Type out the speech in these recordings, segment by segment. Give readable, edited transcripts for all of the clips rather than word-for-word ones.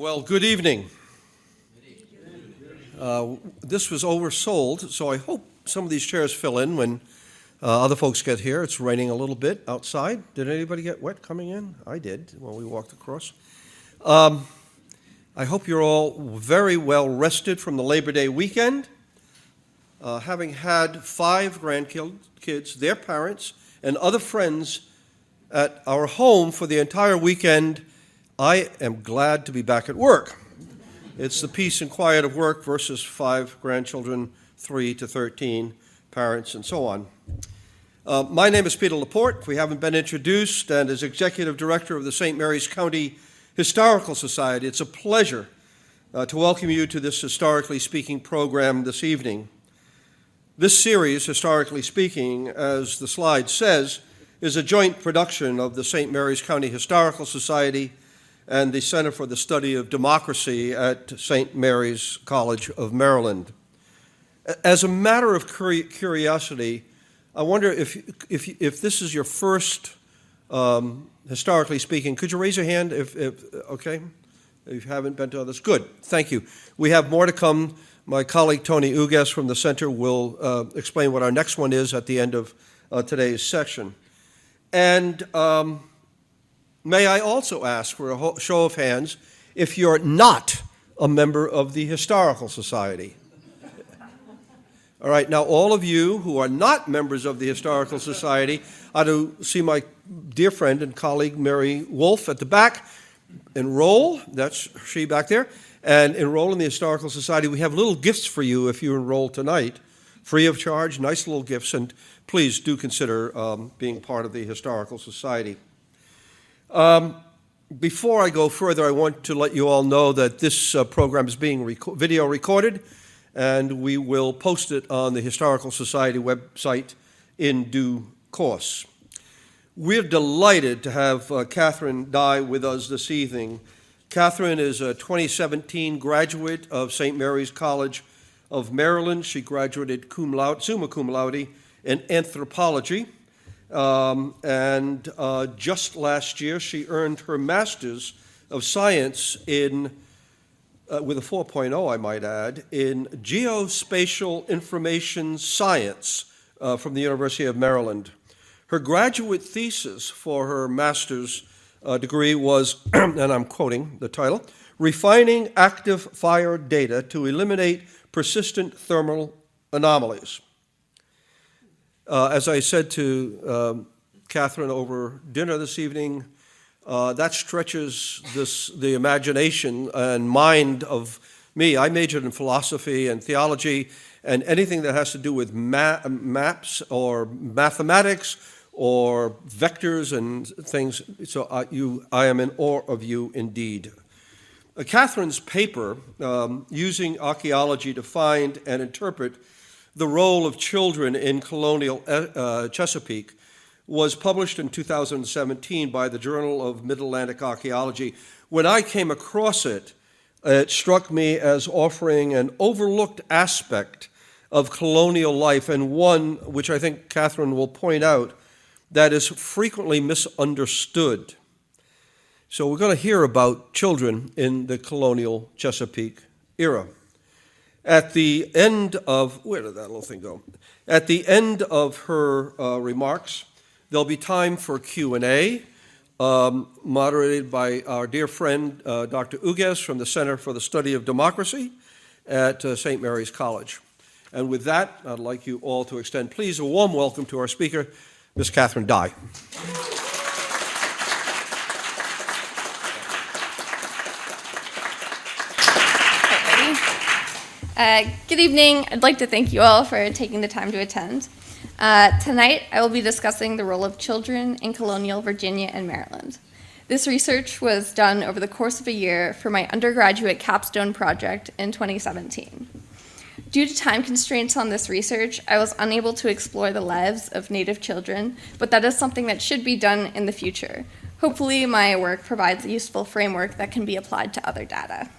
Well, good evening. This was oversold, so I hope some of these chairs fill in when other folks get here. It's raining a little bit outside. Did anybody get wet coming in? I did when we walked across. I hope you're all very well rested from the Labor Day weekend. Having had 5 grandkids, their parents, and other friends at our home for the entire weekend, I am glad to be back at work. It's the peace and quiet of work versus 5 grandchildren, 3 to 13 parents, and so on. My name is Peter Laporte. If we haven't been introduced, and as Executive Director of the St. Mary's County Historical Society, it's a pleasure to welcome you to this Historically Speaking program this evening. This series, Historically Speaking, as the slide says, is a joint production of the St. Mary's County Historical Society and the Center for the Study of Democracy at St. Mary's College of Maryland. As a matter of curiosity, I wonder if this is your first Historically Speaking. Could you raise your hand if okay? If you haven't been to others. Good, thank you. We have more to come. My colleague Tony Ugas from the center will explain what our next one is at the end of today's session. And may I also ask for a show of hands if you're not a member of the Historical Society? All right, now all of you who are not members of the Historical Society, I do see my dear friend and colleague Mary Wolf at the back. Enroll, that's she back there, and enroll in the Historical Society. We have little gifts for you if you enroll tonight, free of charge, nice little gifts, and please do consider being part of the Historical Society. Before I go further, I want to let you all know that this program is being video recorded, and we will post it on the Historical Society website in due course. We're delighted to have Catherine Dye with us this evening. Catherine is a 2017 graduate of St. Mary's College of Maryland. She graduated summa cum laude in anthropology. And just last year, she earned her Master's of Science in, with a 4.0, I might add, in Geospatial Information Science from the University of Maryland. Her graduate thesis for her master's degree was, and I'm quoting the title, Refining Active Fire Data to Eliminate Persistent Thermal Anomalies. As I said to Catherine over dinner this evening, that stretches the imagination and mind of me. I majored in philosophy and theology, and anything that has to do with maps or mathematics or vectors and things, so I am in awe of you indeed. Catherine's paper, Using Archaeology to Find and Interpret the Role of Children in Colonial Chesapeake, was published in 2017 by the Journal of Mid-Atlantic Archaeology. When I came across it, it struck me as offering an overlooked aspect of colonial life, and one which I think Catherine will point out that is frequently misunderstood. So we're going to hear about children in the colonial Chesapeake era. At the end of, where did that little thing go? At the end of her remarks, there'll be time for Q&A, moderated by our dear friend, Dr. Ugas from the Center for the Study of Democracy at St. Mary's College. And with that, I'd like you all to extend, please, a warm welcome to our speaker, Ms. Catherine Dye. Good evening. I'd like to thank you all for taking the time to attend. Tonight, I will be discussing the role of children in colonial Virginia and Maryland. This research was done over the course of a year for my undergraduate capstone project in 2017. Due to time constraints on this research, I was unable to explore the lives of Native children, but that is something that should be done in the future. Hopefully, my work provides a useful framework that can be applied to other data.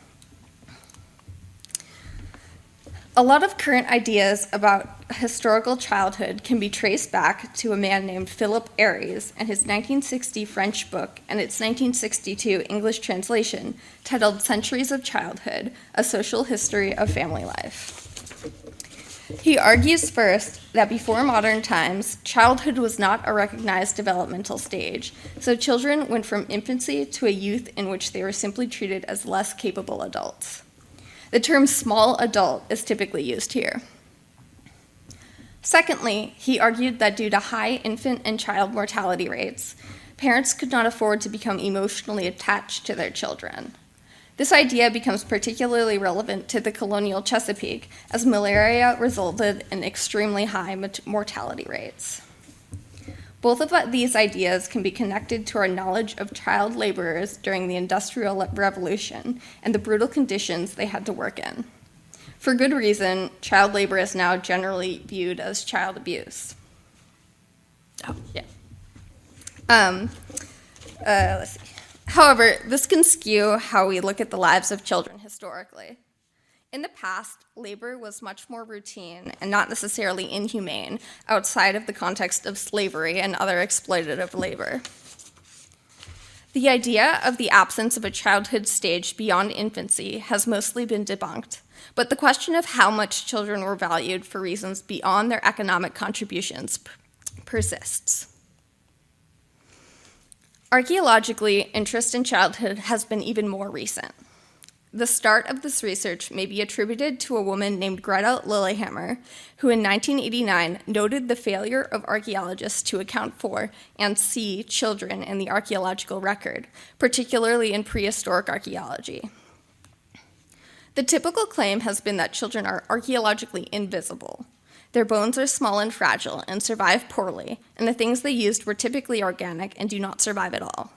A lot of current ideas about historical childhood can be traced back to a man named Philip Aries and his 1960 French book and its 1962 English translation titled Centuries of Childhood, A Social History of Family Life. He argues first that before modern times, childhood was not a recognized developmental stage, so children went from infancy to a youth in which they were simply treated as less capable adults. The term small adult is typically used here. Secondly, he argued that due to high infant and child mortality rates, parents could not afford to become emotionally attached to their children. This idea becomes particularly relevant to the colonial Chesapeake, as malaria resulted in extremely high mortality rates. Both of these ideas can be connected to our knowledge of child laborers during the Industrial Revolution and the brutal conditions they had to work in. For good reason, child labor is now generally viewed as child abuse. Let's see. However, this can skew how we look at the lives of children historically. In the past, labor was much more routine and not necessarily inhumane outside of the context of slavery and other exploitative labor. The idea of the absence of a childhood stage beyond infancy has mostly been debunked, but the question of how much children were valued for reasons beyond their economic contributions persists. Archaeologically, interest in childhood has been even more recent. The start of this research may be attributed to a woman named Greta Lillehammer, who in 1989 noted the failure of archaeologists to account for and see children in the archaeological record, particularly in prehistoric archaeology. The typical claim has been that children are archaeologically invisible. Their bones are small and fragile and survive poorly, and the things they used were typically organic and do not survive at all.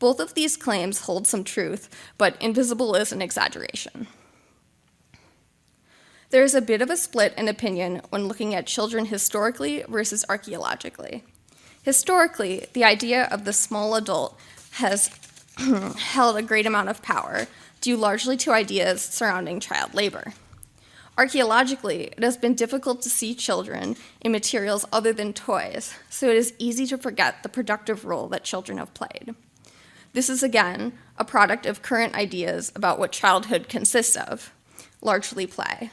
Both of these claims hold some truth, but invisible is an exaggeration. There is a bit of a split in opinion when looking at children historically versus archaeologically. Historically, the idea of the small adult has held a great amount of power, due largely to ideas surrounding child labor. Archaeologically, it has been difficult to see children in materials other than toys, so it is easy to forget the productive role that children have played. This is, again, a product of current ideas about what childhood consists of, largely play.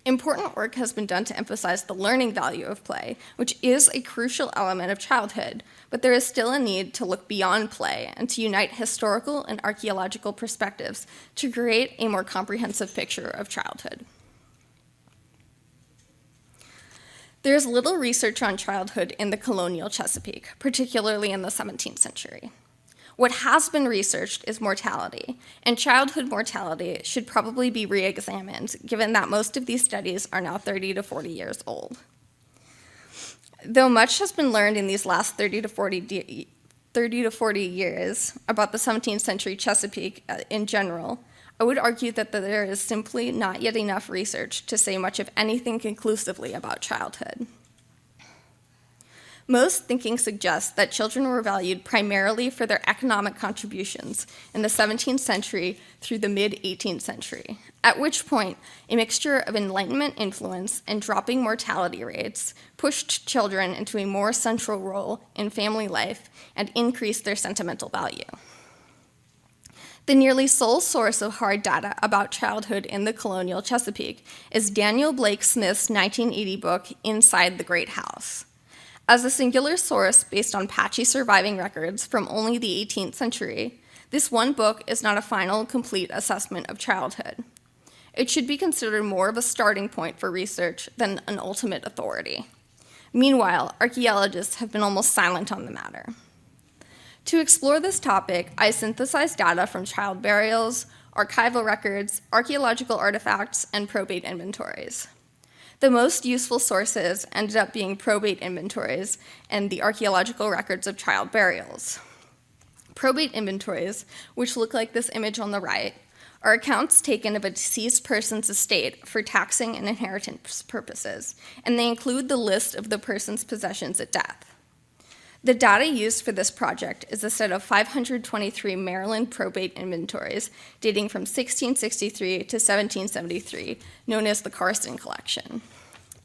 Important work has been done to emphasize the learning value of play, which is a crucial element of childhood, but there is still a need to look beyond play and to unite historical and archaeological perspectives to create a more comprehensive picture of childhood. There is little research on childhood in the colonial Chesapeake, particularly in the 17th century. What has been researched is mortality, and childhood mortality should probably be re-examined, given that most of these studies are now 30 to 40 years old. Though much has been learned in these last 30 to 40 years about the 17th century Chesapeake in general, I would argue that there is simply not yet enough research to say much of anything conclusively about childhood. Most thinking suggests that children were valued primarily for their economic contributions in the 17th century through the mid-18th century, at which point a mixture of Enlightenment influence and dropping mortality rates pushed children into a more central role in family life and increased their sentimental value. The nearly sole source of hard data about childhood in the colonial Chesapeake is Daniel Blake Smith's 1980 book, Inside the Great House. As a singular source based on patchy surviving records from only the 18th century, this one book is not a final, complete assessment of childhood. It should be considered more of a starting point for research than an ultimate authority. Meanwhile, archaeologists have been almost silent on the matter. To explore this topic, I synthesized data from child burials, archival records, archaeological artifacts, and probate inventories. The most useful sources ended up being probate inventories and the archaeological records of child burials. Probate inventories, which look like this image on the right, are accounts taken of a deceased person's estate for taxing and inheritance purposes, and they include the list of the person's possessions at death. The data used for this project is a set of 523 Maryland probate inventories dating from 1663 to 1773, known as the Carson Collection.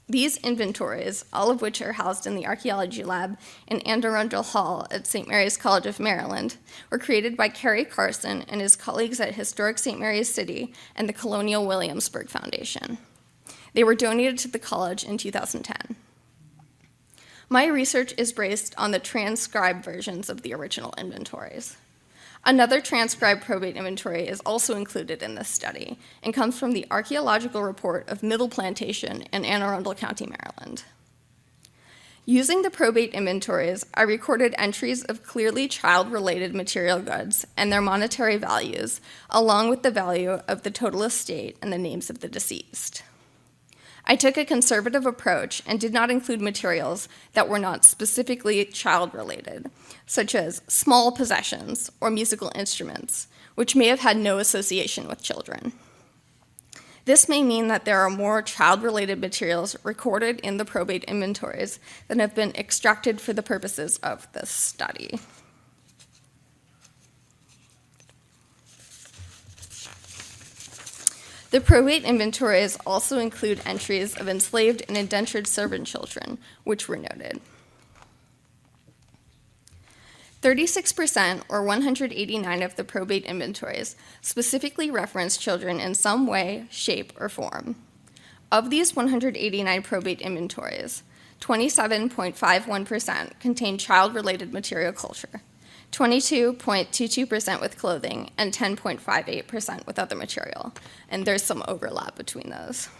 These inventories, all of which are housed in the archaeology lab in Anne Arundel Hall at St. Mary's College of Maryland, were created by Kerry Carson and his colleagues at Historic St. Mary's City and the Colonial Williamsburg Foundation. They were donated to the college in 2010. My research is based on the transcribed versions of the original inventories. Another transcribed probate inventory is also included in this study and comes from the Archaeological Report of Middle Plantation in Anne Arundel County, Maryland. Using the probate inventories, I recorded entries of clearly child-related material goods and their monetary values, along with the value of the total estate and the names of the deceased. I took a conservative approach and did not include materials that were not specifically child-related, such as small possessions or musical instruments, which may have had no association with children. This may mean that there are more child-related materials recorded in the probate inventories than have been extracted for the purposes of this study. The probate inventories also include entries of enslaved and indentured servant children, which were noted. 36%, or 189 of the probate inventories, specifically reference children in some way, shape, or form. Of these 189 probate inventories, 27.51% contain child-related material culture, 22.22% with clothing, and 10.58% with other material, and there's some overlap between those.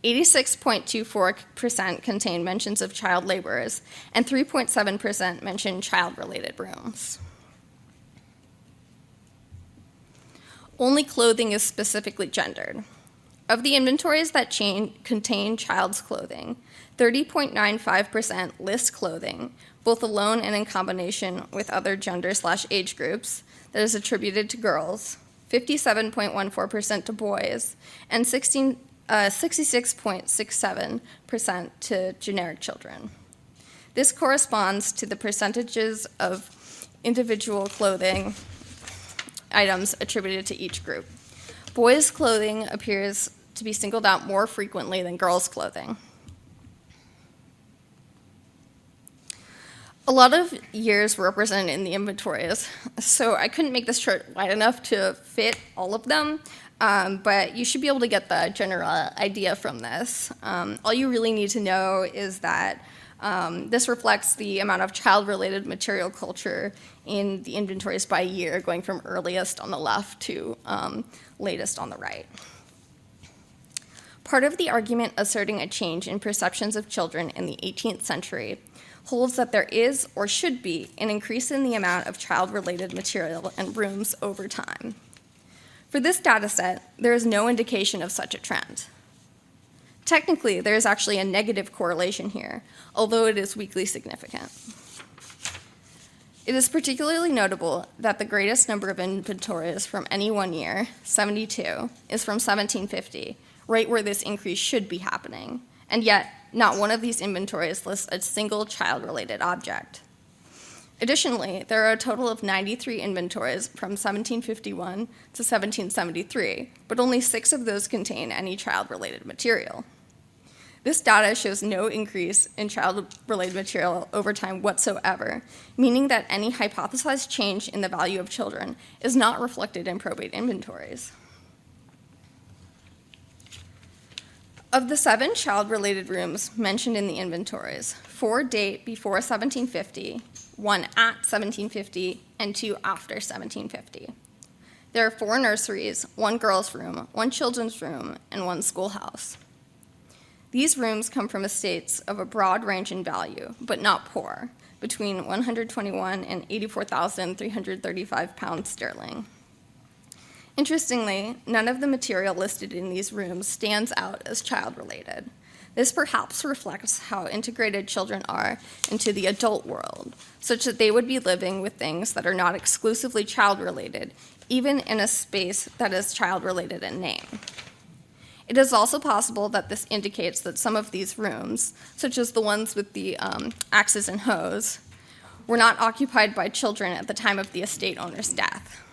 86.24% contain mentions of child laborers, and 3.7% mention child-related rooms. Only clothing is specifically gendered. Of the inventories that contain child's clothing, 30.95% list clothing, both alone and in combination with other gender/age groups, that is attributed to girls, 57.14% to boys, and 66.67% to generic children. This corresponds to the percentages of individual clothing items attributed to each group. Boys' clothing appears to be singled out more frequently than girls' clothing. A lot of years were represented in the inventories, so I couldn't make this chart wide enough to fit all of them, but you should be able to get the general idea from this. All you really need to know is that this reflects the amount of child-related material culture in the inventories by year, going from earliest on the left to latest on the right. Part of the argument asserting a change in perceptions of children in the 18th century holds that there is, or should be, an increase in the amount of child-related material and rooms over time. For this data set, there is no indication of such a trend. Technically, there is actually a negative correlation here, although it is weakly significant. It is particularly notable that the greatest number of inventories from any one year, 72, is from 1750, right where this increase should be happening, and yet not one of these inventories lists a single child-related object. Additionally, there are a total of 93 inventories from 1751 to 1773, but only 6 of those contain any child-related material. This data shows no increase in child-related material over time whatsoever, meaning that any hypothesized change in the value of children is not reflected in probate inventories. Of the 7 child-related rooms mentioned in the inventories, 4 date before 1750, 1 at 1750, and 2 after 1750. There are 4 nurseries, 1 girls' room, 1 children's room, and 1 schoolhouse. These rooms come from estates of a broad range in value, but not poor, between 121 and 84,335 pounds sterling. Interestingly, none of the material listed in these rooms stands out as child-related. This perhaps reflects how integrated children are into the adult world, such that they would be living with things that are not exclusively child-related, even in a space that is child-related in name. It is also possible that this indicates that some of these rooms, such as the ones with the axes and hoes, were not occupied by children at the time of the estate owner's death.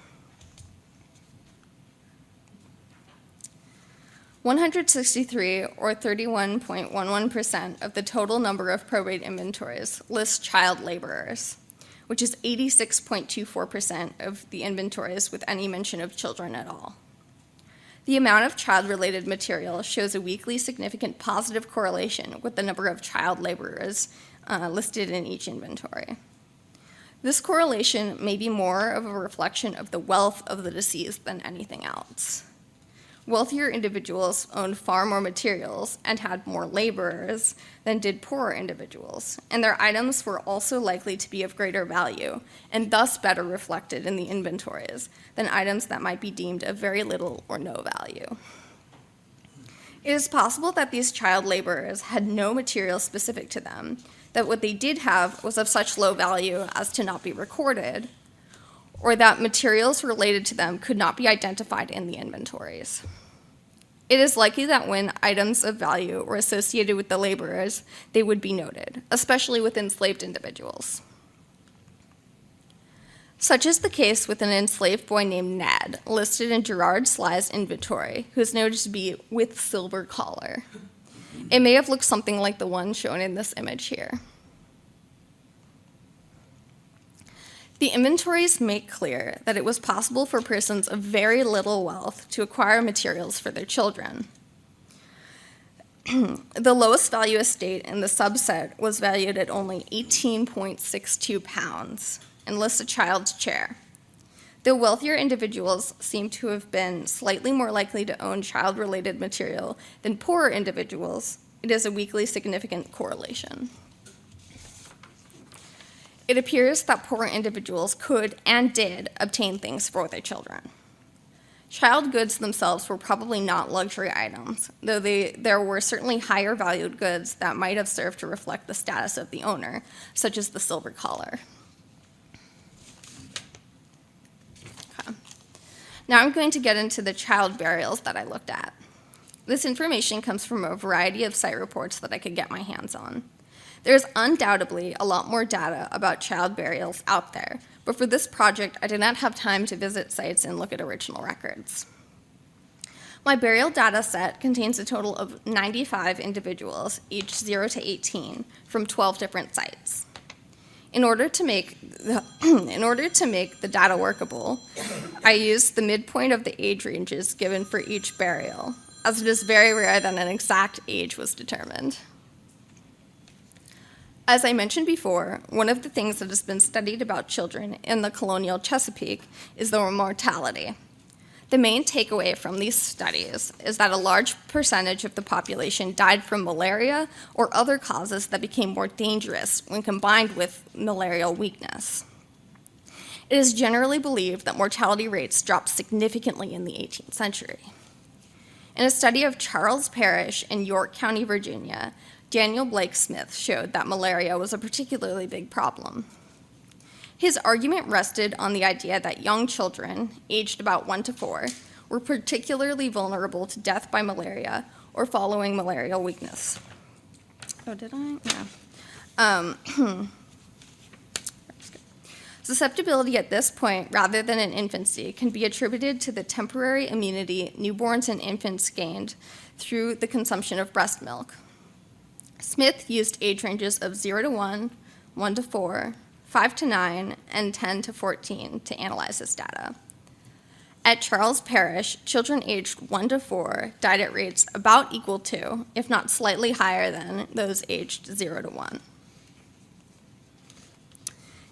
163, or 31.11% of the total number of probate inventories list child laborers, which is 86.24% of the inventories with any mention of children at all. The amount of child-related material shows a weakly significant positive correlation with the number of child laborers listed in each inventory. This correlation may be more of a reflection of the wealth of the deceased than anything else. Wealthier individuals owned far more materials and had more laborers than did poorer individuals, and their items were also likely to be of greater value and thus better reflected in the inventories than items that might be deemed of very little or no value. It is possible that these child laborers had no material specific to them, that what they did have was of such low value as to not be recorded, or that materials related to them could not be identified in the inventories. It is likely that when items of value were associated with the laborers, they would be noted, especially with enslaved individuals. Such is the case with an enslaved boy named Ned, listed in Gerard Sly's inventory, who is noted to be with silver collar. It may have looked something like the one shown in this image here. The inventories make clear that it was possible for persons of very little wealth to acquire materials for their children. The lowest value estate in the subset was valued at only 18.62 pounds and lists a child's chair. Though wealthier individuals seem to have been slightly more likely to own child-related material than poorer individuals, it is a weakly significant correlation. It appears that poorer individuals could and did obtain things for their children. Child goods themselves were probably not luxury items, though there were certainly higher valued goods that might have served to reflect the status of the owner, such as the silver collar. Okay. Now I'm going to get into the child burials that I looked at. This information comes from a variety of site reports that I could get my hands on. There's undoubtedly a lot more data about child burials out there, but for this project, I did not have time to visit sites and look at original records. My burial data set contains a total of 95 individuals, aged 0 to 18, from 12 different sites. In order to make the data workable, I used the midpoint of the age ranges given for each burial, as it is very rare that an exact age was determined. As I mentioned before, one of the things that has been studied about children in the colonial Chesapeake is their mortality. The main takeaway from these studies is that a large percentage of the population died from malaria or other causes that became more dangerous when combined with malarial weakness. It is generally believed that mortality rates dropped significantly in the 18th century. In a study of Charles Parish in York County, Virginia, Daniel Blake Smith showed that malaria was a particularly big problem. His argument rested on the idea that young children, aged about 1 to 4, were particularly vulnerable to death by malaria or following malarial weakness. Oh, did I? Yeah. Susceptibility at this point, rather than in infancy, can be attributed to the temporary immunity newborns and infants gained through the consumption of breast milk. Smith used age ranges of 0 to 1, 1 to 4, 5 to 9, and 10 to 14 to analyze this data. At Charles Parish, children aged 1 to 4 died at rates about equal to, if not slightly higher than, those aged 0 to 1.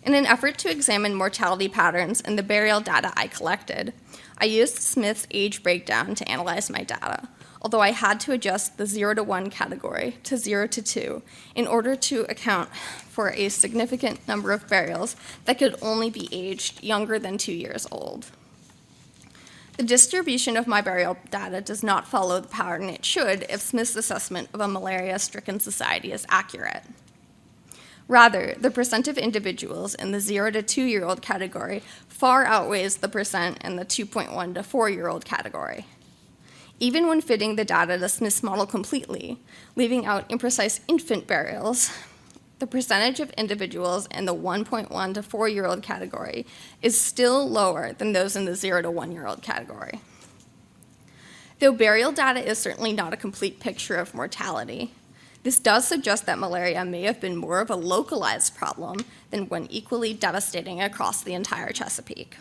In an effort to examine mortality patterns in the burial data I collected, I used Smith's age breakdown to analyze my data, although I had to adjust the 0 to 1 category to 0 to 2 in order to account for a significant number of burials that could only be aged younger than 2 years old. The distribution of my burial data does not follow the pattern it should if Smith's assessment of a malaria-stricken society is accurate. Rather, the percent of individuals in the 0 to 2-year-old category far outweighs the percent in the 2.1 to 4-year-old category. Even when fitting the data to Smith's model completely, leaving out imprecise infant burials, the percentage of individuals in the 1.1 to 4-year-old category is still lower than those in the 0 to 1-year-old category. Though burial data is certainly not a complete picture of mortality, this does suggest that malaria may have been more of a localized problem than one equally devastating across the entire Chesapeake.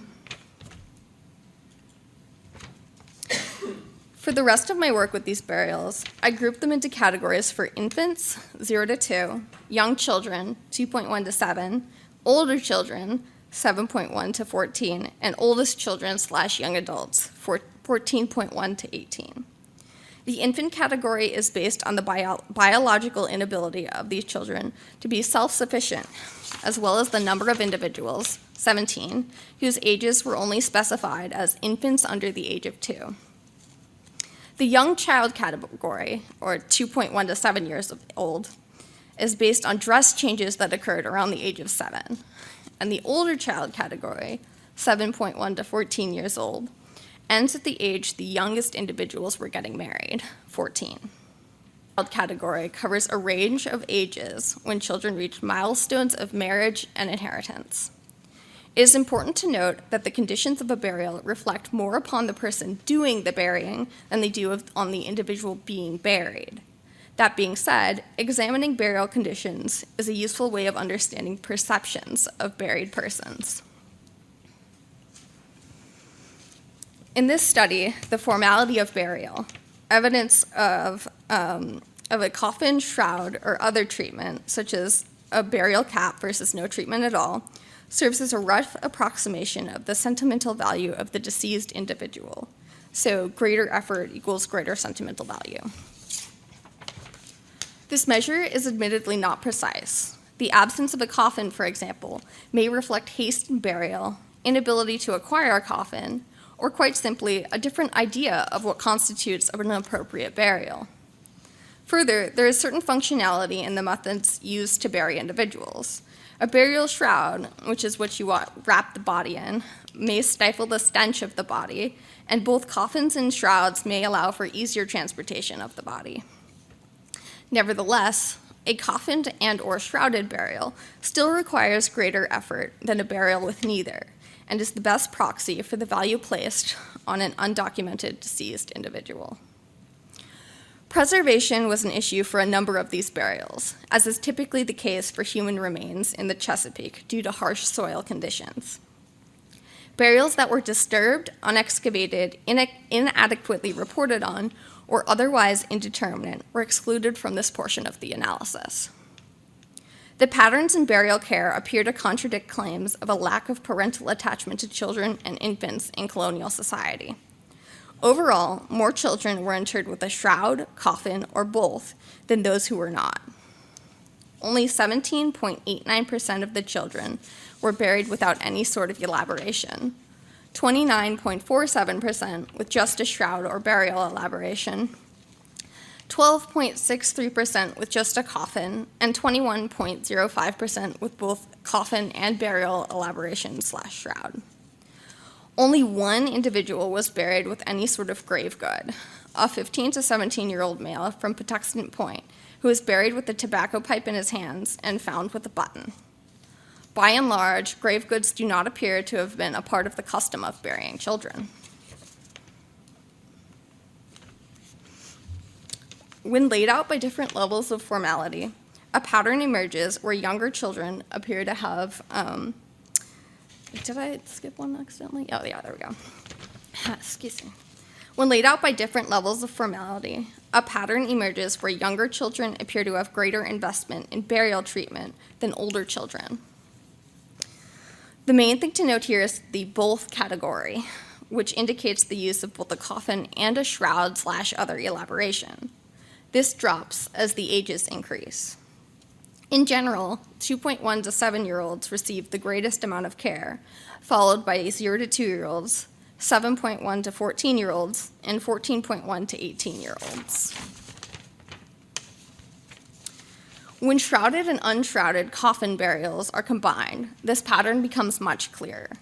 For the rest of my work with these burials, I grouped them into categories for infants, 0 to 2, young children, 2.1 to 7, older children, 7.1 to 14, and oldest children / young adults, 14.1 to 18. The infant category is based on the biological inability of these children to be self-sufficient, as well as the number of individuals, 17, whose ages were only specified as infants under the age of 2. The young child category, or 2.1 to 7 years old, is based on dress changes that occurred around the age of 7. And the older child category, 7.1 to 14 years old, ends at the age the youngest individuals were getting married, 14. The child category covers a range of ages when children reach milestones of marriage and inheritance. It is important to note that the conditions of a burial reflect more upon the person doing the burying than they do on the individual being buried. That being said, examining burial conditions is a useful way of understanding perceptions of buried persons. In this study, the formality of burial, evidence of a coffin, shroud, or other treatment, such as a burial cap versus no treatment at all, serves as a rough approximation of the sentimental value of the deceased individual. So greater effort equals greater sentimental value. This measure is admittedly not precise. The absence of a coffin, for example, may reflect haste in burial, inability to acquire a coffin, or quite simply, a different idea of what constitutes an appropriate burial. Further, there is certain functionality in the methods used to bury individuals. A burial shroud, which is what you wrap the body in, may stifle the stench of the body, and both coffins and shrouds may allow for easier transportation of the body. Nevertheless, a coffined and/or shrouded burial still requires greater effort than a burial with neither, and is the best proxy for the value placed on an undocumented deceased individual. Preservation was an issue for a number of these burials, as is typically the case for human remains in the Chesapeake due to harsh soil conditions. Burials that were disturbed, unexcavated, inadequately reported on, or otherwise indeterminate were excluded from this portion of the analysis. The patterns in burial care appear to contradict claims of a lack of parental attachment to children and infants in colonial society. Overall, more children were interred with a shroud, coffin, or both than those who were not. Only 17.89% of the children were buried without any sort of elaboration, 29.47% with just a shroud or burial elaboration, 12.63% with just a coffin, and 21.05% with both coffin and burial elaboration / shroud. Only one individual was buried with any sort of grave good, a 15 to 17-year-old male from Patuxent Point, who was buried with a tobacco pipe in his hands and found with a button. By and large, grave goods do not appear to have been a part of the custom of burying children. When laid out by different levels of formality, a pattern emerges where younger children appear to have did I skip one accidentally? Oh, yeah, there we go. Excuse me. When laid out by different levels of formality, a pattern emerges where younger children appear to have greater investment in burial treatment than older children. The main thing to note here is the both category, which indicates the use of both a coffin and a shroud / other elaboration. This drops as the ages increase. In general, 2.1 to 7-year-olds receive the greatest amount of care, followed by 0 to 2-year-olds, 7.1 to 14-year-olds, and 14.1 to 18-year-olds. When shrouded and unshrouded coffin burials are combined, this pattern becomes much clearer.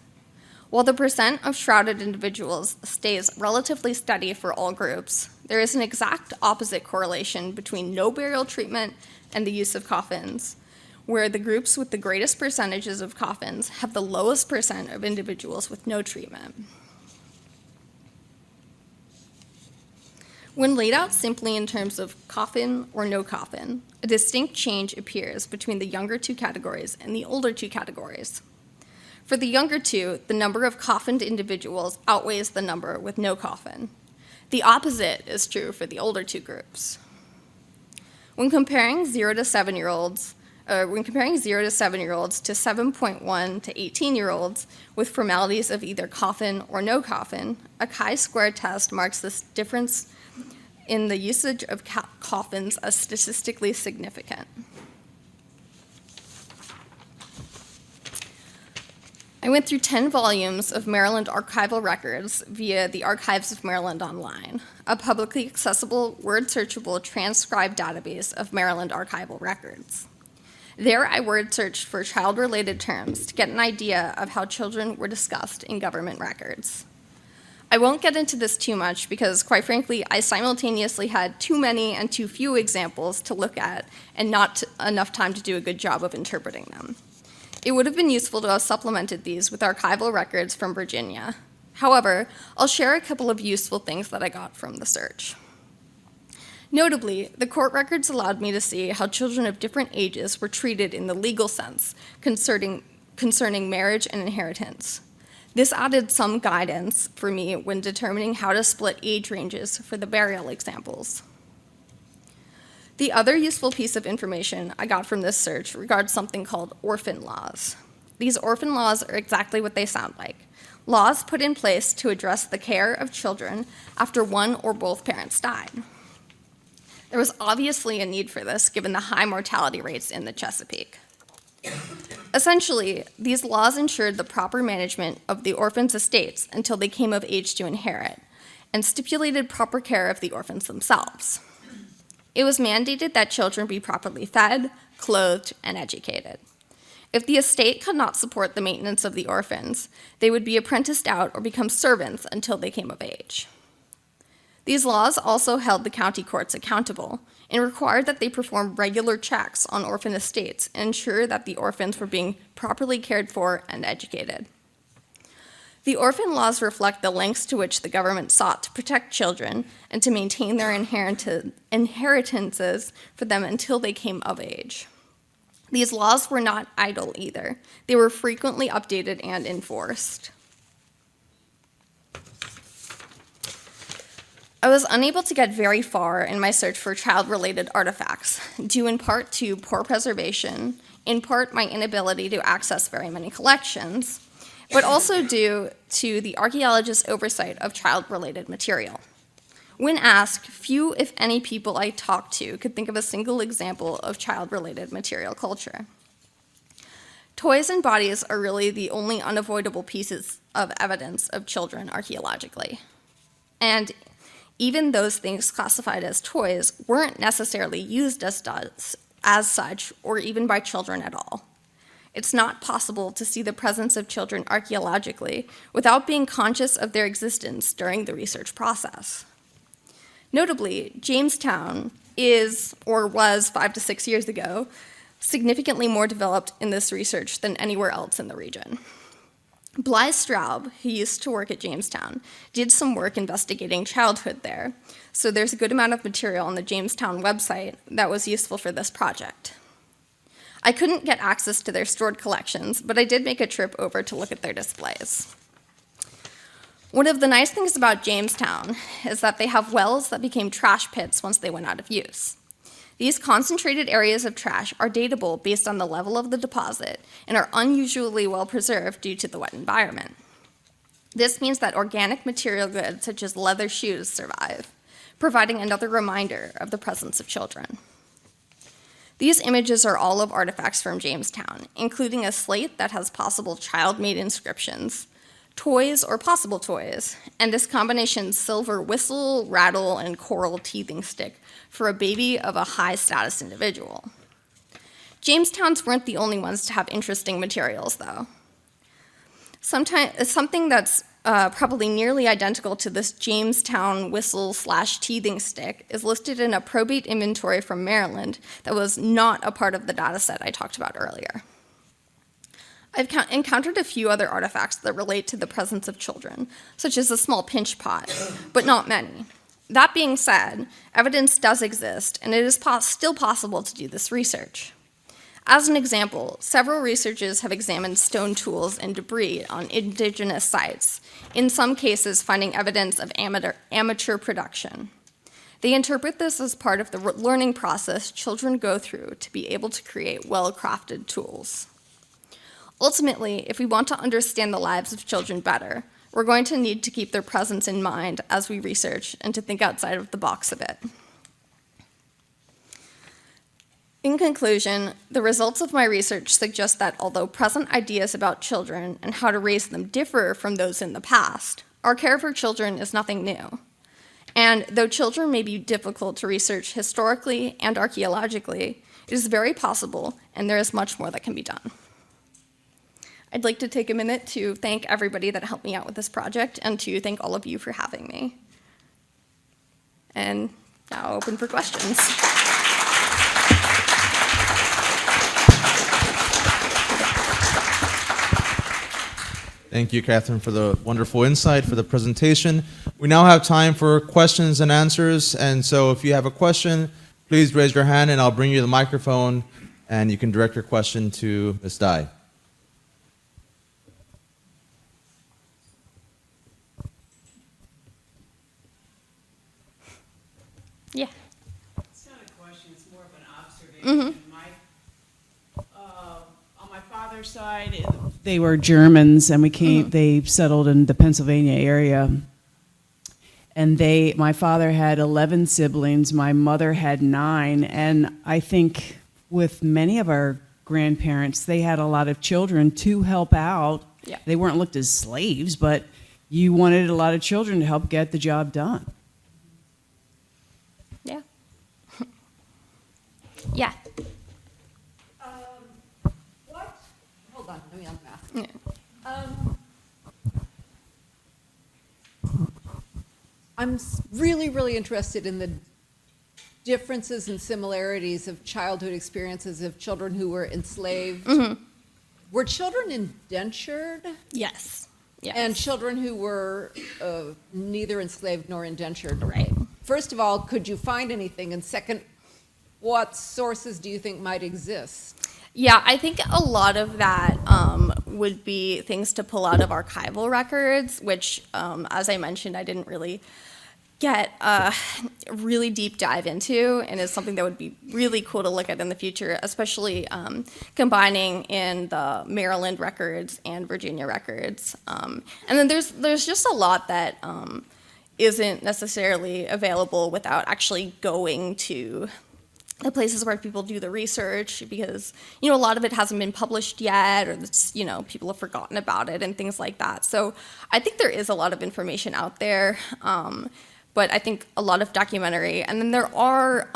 While the percent of shrouded individuals stays relatively steady for all groups, there is an exact opposite correlation between no burial treatment and the use of coffins, where the groups with the greatest percentages of coffins have the lowest percent of individuals with no treatment. When laid out simply in terms of coffin or no coffin, a distinct change appears between the younger two categories and the older two categories. For the younger two, the number of coffined individuals outweighs the number with no coffin. The opposite is true for the older two groups. When comparing 0 to 7-year-olds to 7.1 to 18-year-olds with formalities of either coffin or no coffin, a chi-square test marks this difference in the usage of coffins as statistically significant. I went through 10 volumes of Maryland archival records via the Archives of Maryland Online, a publicly accessible, word-searchable, transcribed database of Maryland archival records. There, I word-searched for child-related terms to get an idea of how children were discussed in government records. I won't get into this too much because, quite frankly, I simultaneously had too many and too few examples to look at and not enough time to do a good job of interpreting them. It would have been useful to have supplemented these with archival records from Virginia. However, I'll share a couple of useful things that I got from the search. Notably, the court records allowed me to see how children of different ages were treated in the legal sense concerning marriage and inheritance. This added some guidance for me when determining how to split age ranges for the burial examples. The other useful piece of information I got from this search regards something called orphan laws. These orphan laws are exactly what they sound like: laws put in place to address the care of children after one or both parents died. There was obviously a need for this given the high mortality rates in the Chesapeake. Essentially, these laws ensured the proper management of the orphans' estates until they came of age to inherit, and stipulated proper care of the orphans themselves. It was mandated that children be properly fed, clothed, and educated. If the estate could not support the maintenance of the orphans, they would be apprenticed out or become servants until they came of age. These laws also held the county courts accountable and required that they perform regular checks on orphan estates and ensure that the orphans were being properly cared for and educated. The orphan laws reflect the lengths to which the government sought to protect children and to maintain their inheritances for them until they came of age. These laws were not idle either. They were frequently updated and enforced. I was unable to get very far in my search for child-related artifacts, due in part to poor preservation, in part my inability to access very many collections, but also due to the archaeologists' oversight of child-related material. When asked, few, if any, people I talked to could think of a single example of child-related material culture. Toys and bodies are really the only unavoidable pieces of evidence of children archaeologically. And even those things classified as toys weren't necessarily used as such or even by children at all. It's not possible to see the presence of children archaeologically without being conscious of their existence during the research process. Notably, Jamestown is, or was 5 to 6 years ago, significantly more developed in this research than anywhere else in the region. Bly Straub, who used to work at Jamestown, did some work investigating childhood there, so there's a good amount of material on the Jamestown website that was useful for this project. I couldn't get access to their stored collections, but I did make a trip over to look at their displays. One of the nice things about Jamestown is that they have wells that became trash pits once they went out of use. These concentrated areas of trash are datable based on the level of the deposit and are unusually well preserved due to the wet environment. This means that organic material goods such as leather shoes survive, providing another reminder of the presence of children. These images are all of artifacts from Jamestown, including a slate that has possible child-made inscriptions, toys or possible toys, and this combination silver whistle, rattle, and coral teething stick for a baby of a high-status individual. Jamestowns weren't the only ones to have interesting materials, though. Something that's probably nearly identical to this Jamestown whistle/teething stick, is listed in a probate inventory from Maryland that was not a part of the data set I talked about earlier. I've encountered a few other artifacts that relate to the presence of children, such as a small pinch pot, but not many. That being said, evidence does exist, and it is still possible to do this research. As an example, several researchers have examined stone tools and debris on indigenous sites, in some cases finding evidence of amateur production. They interpret this as part of the learning process children go through to be able to create well-crafted tools. Ultimately, if we want to understand the lives of children better, we're going to need to keep their presence in mind as we research and to think outside of the box a bit. In conclusion, the results of my research suggest that although present ideas about children and how to raise them differ from those in the past, our care for children is nothing new. And though children may be difficult to research historically and archaeologically, it is very possible, and there is much more that can be done. I'd like to take a minute to thank everybody that helped me out with this project and to thank all of you for having me. And now open for questions. Thank you, Catherine, for the wonderful insight, for the presentation. We now have time for questions and answers, and so if you have a question, please raise your hand and I'll bring you the microphone and you can direct your question to Ms. Dye. Yeah. It's not a question, it's more of an observation. On my father's side, they were Germans, and they settled in the Pennsylvania area. And my father had 11 siblings, my mother had 9, and I think with many of our grandparents, they had a lot of children to help out. Yeah. They weren't looked as slaves, but you wanted a lot of children to help get the job done. Yeah. Yeah. What? Hold on, let me unmask. Yeah. I'm really, really interested in the differences and similarities of childhood experiences of children who were enslaved. Were children indentured? Yes. Yes. And children who were neither enslaved nor indentured? Right. First of all, could you find anything? And second, what sources do you think might exist? Yeah, I think a lot of that would be things to pull out of archival records, which, as I mentioned, I didn't really get a really deep dive into, and is something that would be really cool to look at in the future, especially combining in the Maryland records and Virginia records. And then there's just a lot that isn't necessarily available without actually going to the places where people do the research, because, you know, a lot of it hasn't been published yet, or it's, you know, people have forgotten about it and things like that. So I think there is a lot of information out there, but I think a lot of documentary, and then there are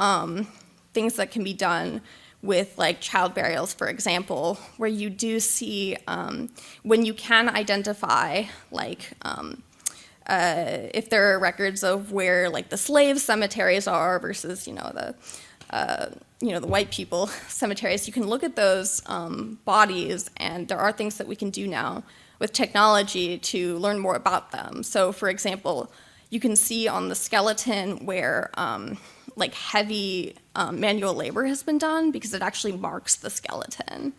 things that can be done with, like, child burials, for example, where you do see when you can identify, like, if there are records of where, like, the slave cemeteries are versus, the white people cemeteries, you can look at those bodies, and there are things that we can do now with technology to learn more about them. So, for example, you can see on the skeleton where like heavy manual labor has been done, because it actually marks the skeleton.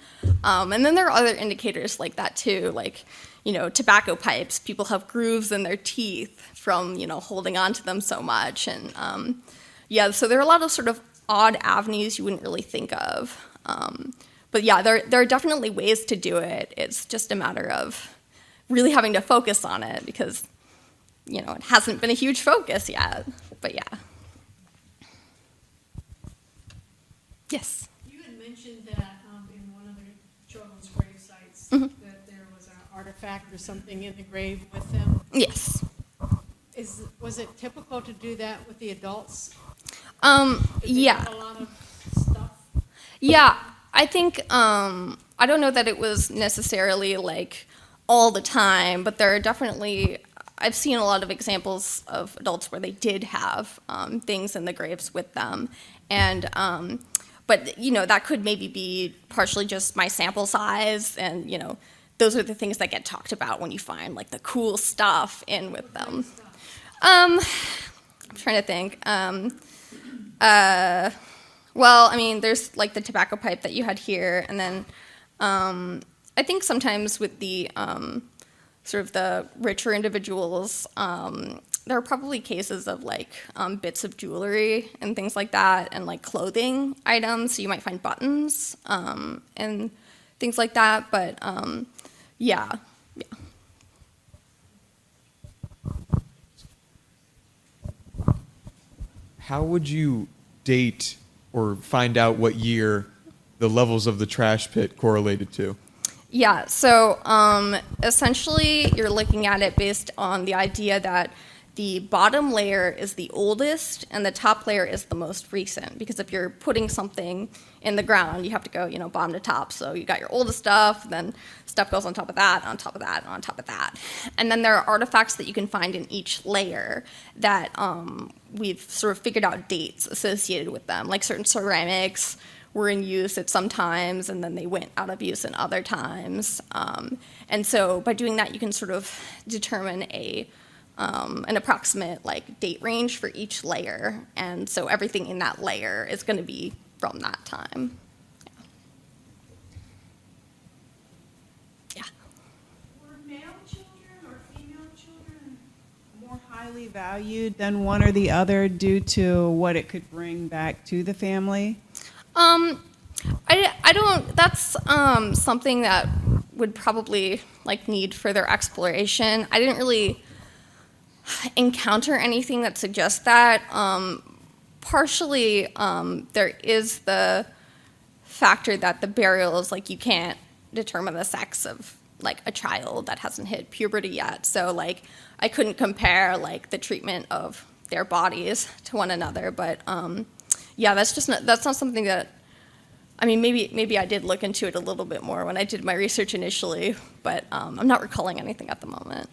And then there are other indicators like that too, like, you know, tobacco pipes. People have grooves in their teeth from, you know, holding on to them so much. And yeah, so there are a lot of sort of odd avenues you wouldn't really think of. But yeah, there are definitely ways to do it. It's just a matter of really having to focus on it, because, you know, it hasn't been a huge focus yet. But yeah. Yes? You had mentioned that in one of the children's grave sites that there was an artifact or something in the grave with them. Yes. Was it typical to do that with the adults? Did they Yeah. have a lot of stuff? Yeah, I think, I don't know that it was necessarily like all the time, but there are definitely, I've seen a lot of examples of adults where they did have things in the graves with them. And, but, you know, that could maybe be partially just my sample size, and, you know, those are the things that get talked about when you find, like, the cool stuff in with them. I'm trying to think. Well, I mean, there's, like, the tobacco pipe that you had here, and then I think sometimes with the sort of the richer individuals, there are probably cases of like bits of jewelry and things like that, and like clothing items. So you might find buttons and things like that. But yeah. How would you date or find out what year the levels of the trash pit correlated to? Yeah, so essentially you're looking at it based on the idea that the bottom layer is the oldest and the top layer is the most recent. Because if you're putting something in the ground, you have to go, you know, bottom to top. So you got your oldest stuff, then stuff goes on top of that, on top of that, on top of that. And then there are artifacts that you can find in each layer that we've sort of figured out dates associated with them, like certain ceramics were in use at some times, and then they went out of use in other times. And so by doing that, you can sort of determine an approximate like date range for each layer. And so everything in that layer is going to be from that time. Yeah. Were male children or female children more highly valued than one or the other due to what it could bring back to the family? I don't, that's something that would probably like need further exploration. I didn't really encounter anything that suggests that. Partially, there is the factor that the burials, like you can't determine the sex of like a child that hasn't hit puberty yet. So like I couldn't compare like the treatment of their bodies to one another. But yeah, that's not something that, I mean, maybe I did look into it a little bit more when I did my research initially, but I'm not recalling anything at the moment.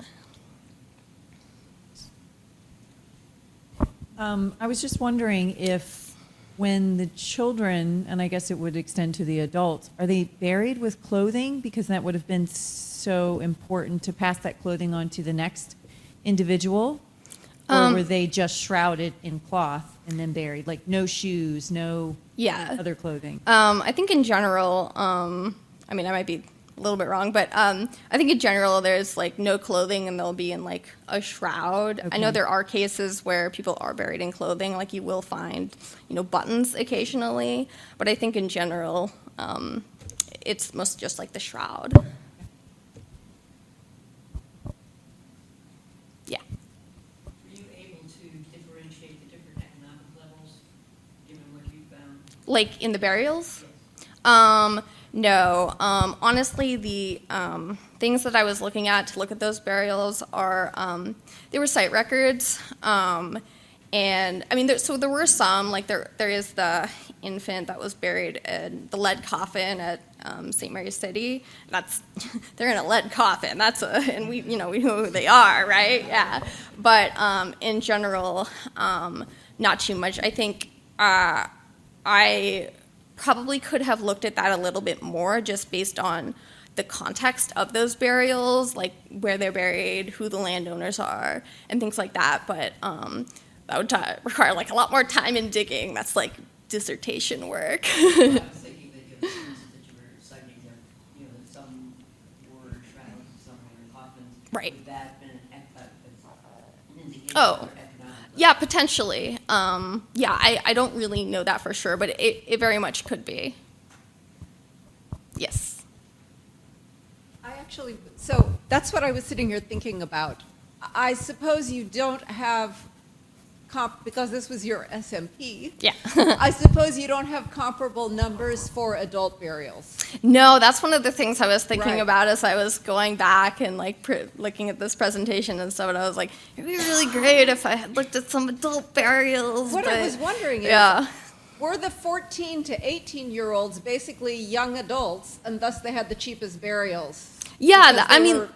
I was just wondering if when the children, and I guess it would extend to the adults, are they buried with clothing? Because that would have been so important to pass that clothing on to the next individual. Or were they just shrouded in cloth and then buried? Like no shoes, no other clothing? I think in general, I mean, I might be a little bit wrong, but I think in general there's like no clothing and they'll be in like a shroud. Okay. I know there are cases where people are buried in clothing, like you will find, you know, buttons occasionally, but I think in general it's mostly just like the shroud. Yeah. Were you able to differentiate the different economic levels, given what you found? Like in the burials? Yes. No. Honestly, the things that I was looking at to look at those burials are, they were site records. And I mean, there were some, like there is the infant that was buried in the lead coffin at St. Mary's City. They're in a lead coffin. And we know who they are, right? Yeah. But in general, not too much. I think I probably could have looked at that a little bit more just based on the context of those burials, like where they're buried, who the landowners are, and things like that. But that would require like a lot more time in digging. That's like dissertation work. I was thinking that the sources that you were citing there, you know, that some were shrouded, some were in coffins. Right. Would that have been an indication Oh. of their economic? Yeah, potentially. Yeah, I don't really know that for sure, but it very much could be. Yes. So that's what I was sitting here thinking about. I suppose you don't have, because this was your SMP. Yeah. I suppose you don't have comparable numbers for adult burials. No, that's one of the things I was thinking Right. about as I was going back and like looking at this presentation and stuff. And I was like, it'd be really great if I had looked at some adult burials. What I but- was wondering is, yeah. were the 14 to 18-year-olds basically young adults, and thus they had the cheapest burials? Yeah, Because I they mean, were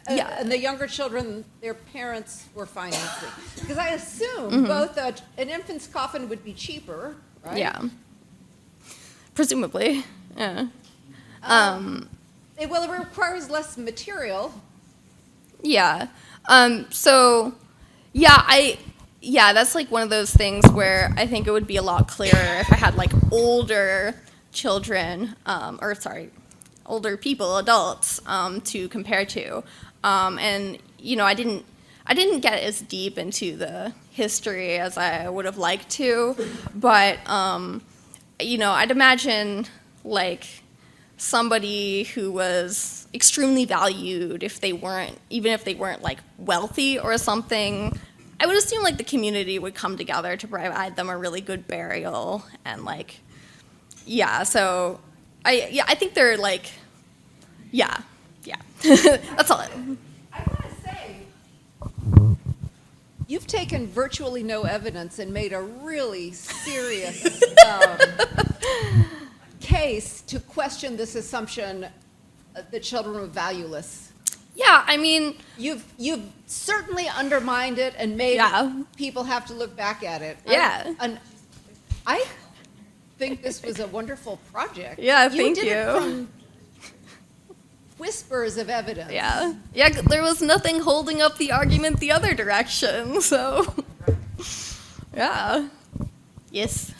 Yeah. And the younger children, their parents were financing. Because I assume both an infant's coffin would be cheaper, right? Yeah. Presumably. Yeah. It requires less material. Yeah. So, yeah, that's like one of those things where I think it would be a lot clearer if I had like older children, older people, adults, to compare to. And I didn't get as deep into the history as I would have liked to, but I'd imagine like somebody who was extremely valued even if they weren't like wealthy or something, I would assume like the community would come together to provide them a really good burial and like, so I think they're like, yeah. That's all. I want to say, you've taken virtually no evidence and made a really serious case to question this assumption that children were valueless. Yeah, I mean, You've certainly undermined it and made people have to look back at it. Yeah. I think this was a wonderful project. Yeah, You thank did it you. from whispers of evidence. yeah, there was nothing holding up the argument the other direction, so, yeah. Yes.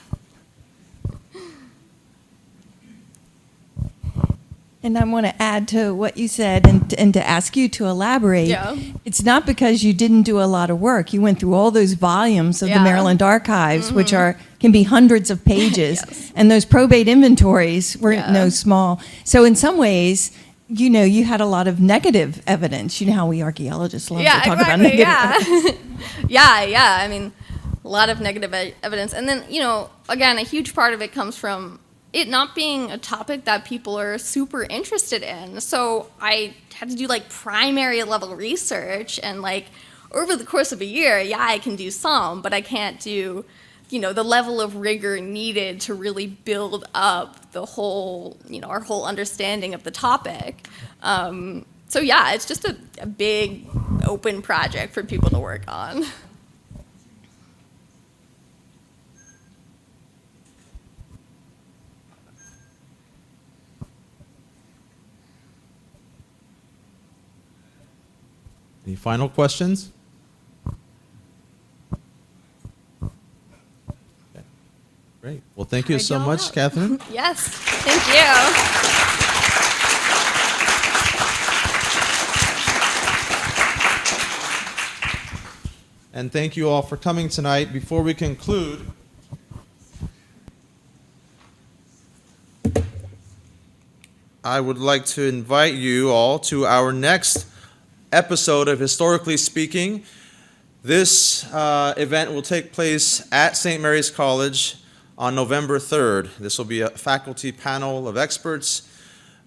And I want to add to what you said and to ask you to elaborate. Yeah. It's not because you didn't do a lot of work. You went through all those volumes of the Yeah. Maryland Archives, which can be hundreds of pages. Yes. And those probate inventories were Yeah. no small. So in some ways, you had a lot of negative evidence. You know how we archaeologists love to talk about negative evidence. Yeah. I mean, a lot of negative evidence. And then, again, a huge part of it comes from it not being a topic that people are super interested in. So I had to do like primary level research and like over the course of a year, I can do some, but I can't do, the level of rigor needed to really build up the whole, our whole understanding of the topic. So it's just a big open project for people to work on. Any final questions? Okay. Great. Well, thank you so much, Catherine. Yes, thank you. And thank you all for coming tonight. Before we conclude, I would like to invite you all to our next episode of Historically Speaking. This event will take place at St. Mary's College on November 3rd. This will be a faculty panel of experts,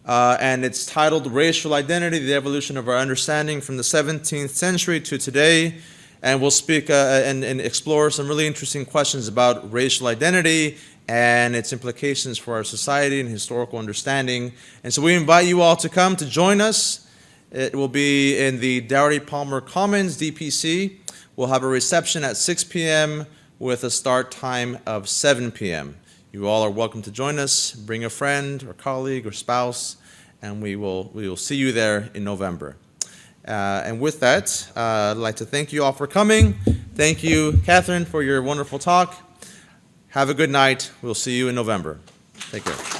and it's titled Racial Identity, the Evolution of Our Understanding from the 17th Century to Today. And we'll speak and explore some really interesting questions about racial identity and its implications for our society and historical understanding. And so we invite you all to come to join us. It will be in the Dougherty Palmer Commons, DPC. We'll have a reception at 6 p.m. with a start time of 7 p.m. You all are welcome to join us. Bring a friend or colleague or spouse, and we will see you there in November. And with that, I'd like to thank you all for coming. Thank you, Catherine, for your wonderful talk. Have a good night. We'll see you in November. Take care.